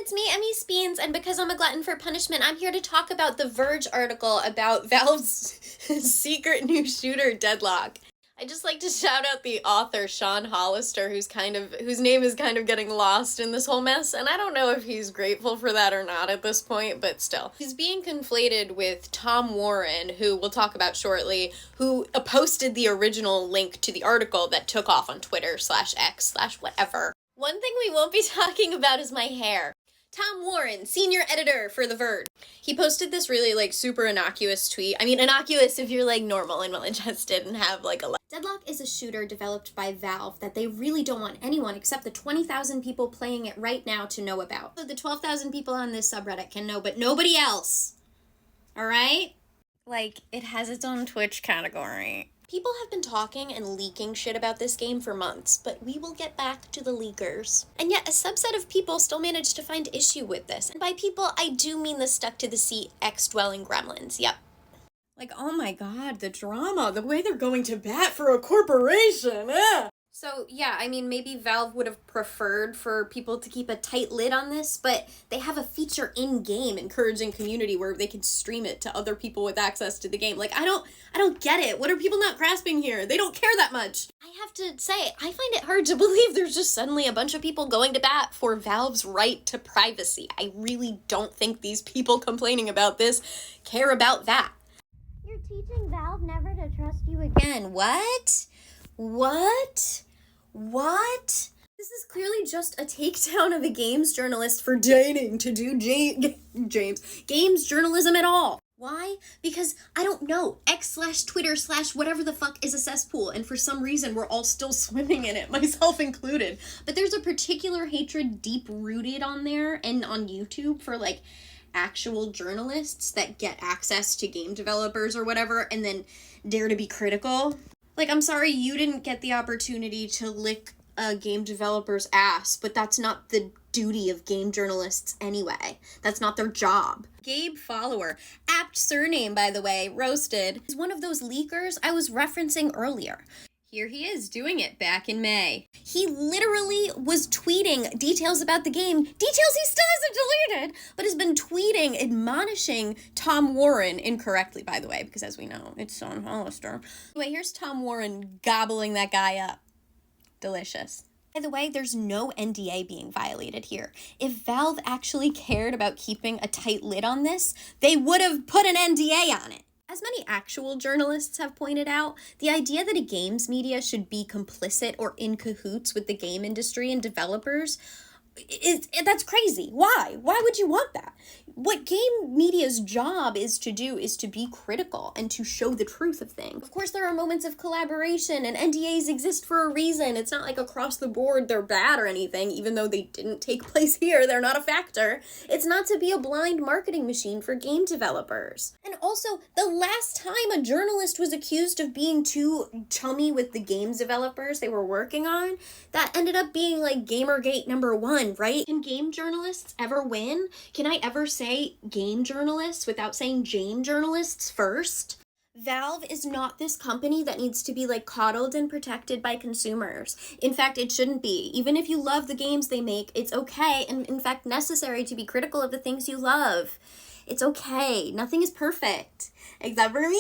it's me, Emmy Speens, and because I'm a glutton for punishment, I'm here to talk about the Verge article about Valve's secret new shooter, Deadlock. I just like to shout out the author, Sean Hollister, whose name is kind of getting lost in this whole mess, and I don't know if he's grateful for that or not at this point, but still. He's being conflated with Tom Warren, who we'll talk about shortly, who posted the original link to the article that took off on Twitter/X/whatever. One thing we won't be talking about is my hair. Tom Warren, senior editor for The Verge. He posted this really, super innocuous tweet. I mean, innocuous if you're, normal and well-adjusted and have, a life. Deadlock is a shooter developed by Valve that they really don't want anyone except the 20,000 people playing it right now to know about. So the 12,000 people on this subreddit can know, but nobody else. Alright? It has its own Twitch category. People have been talking and leaking shit about this game for months, but we will get back to the leakers. And yet a subset of people still managed to find issue with this. And by people, I do mean the stuck-to-the-seat X-dwelling gremlins, yep. Oh my god, the drama, the way they're going to bat for a corporation, So, yeah, I mean, maybe Valve would have preferred for people to keep a tight lid on this, but they have a feature in-game encouraging community where they can stream it to other people with access to the game. I don't get it. What are people not grasping here? They don't care that much. I have to say, I find it hard to believe there's just suddenly a bunch of people going to bat for Valve's right to privacy. I really don't think these people complaining about this care about that. You're teaching Valve never to trust you again. What? What? This is clearly just a takedown of a games journalist for deigning to do games journalism at all. Why? Because, I don't know, X/Twitter/whatever the fuck is a cesspool, and for some reason we're all still swimming in it, myself included. But there's a particular hatred deep-rooted on there and on YouTube for, actual journalists that get access to game developers or whatever and then dare to be critical. I'm sorry you didn't get the opportunity to lick a game developer's ass, but that's not the duty of game journalists anyway. That's not their job. Gabe Follower, apt surname by the way, roasted, is one of those leakers I was referencing earlier. Here he is doing it back in May. He literally was tweeting details about the game, details he still hasn't deleted, but has been tweeting, admonishing Tom Warren, incorrectly by the way, because as we know, it's Sean Hollister. Anyway, here's Tom Warren gobbling that guy up. Delicious. By the way, there's no NDA being violated here. If Valve actually cared about keeping a tight lid on this, they would have put an NDA on it. As many actual journalists have pointed out, the idea that a games media should be complicit or in cahoots with the game industry and developers that's crazy. Why? Why would you want that? What game media's job is to do is to be critical and to show the truth of things. Of course, there are moments of collaboration and NDAs exist for a reason. It's not across the board they're bad or anything, even though they didn't take place here. They're not a factor. It's not to be a blind marketing machine for game developers. And also, the last time a journalist was accused of being too chummy with the games developers they were working on, that ended up being Gamergate #1. Right? Can game journalists ever win? Can I ever say game journalists without saying Jane journalists first? Valve is not this company that needs to be coddled and protected by consumers. In fact, it shouldn't be. Even if you love the games they make, it's okay and in fact necessary to be critical of the things you love. It's okay. Nothing is perfect. Except for me.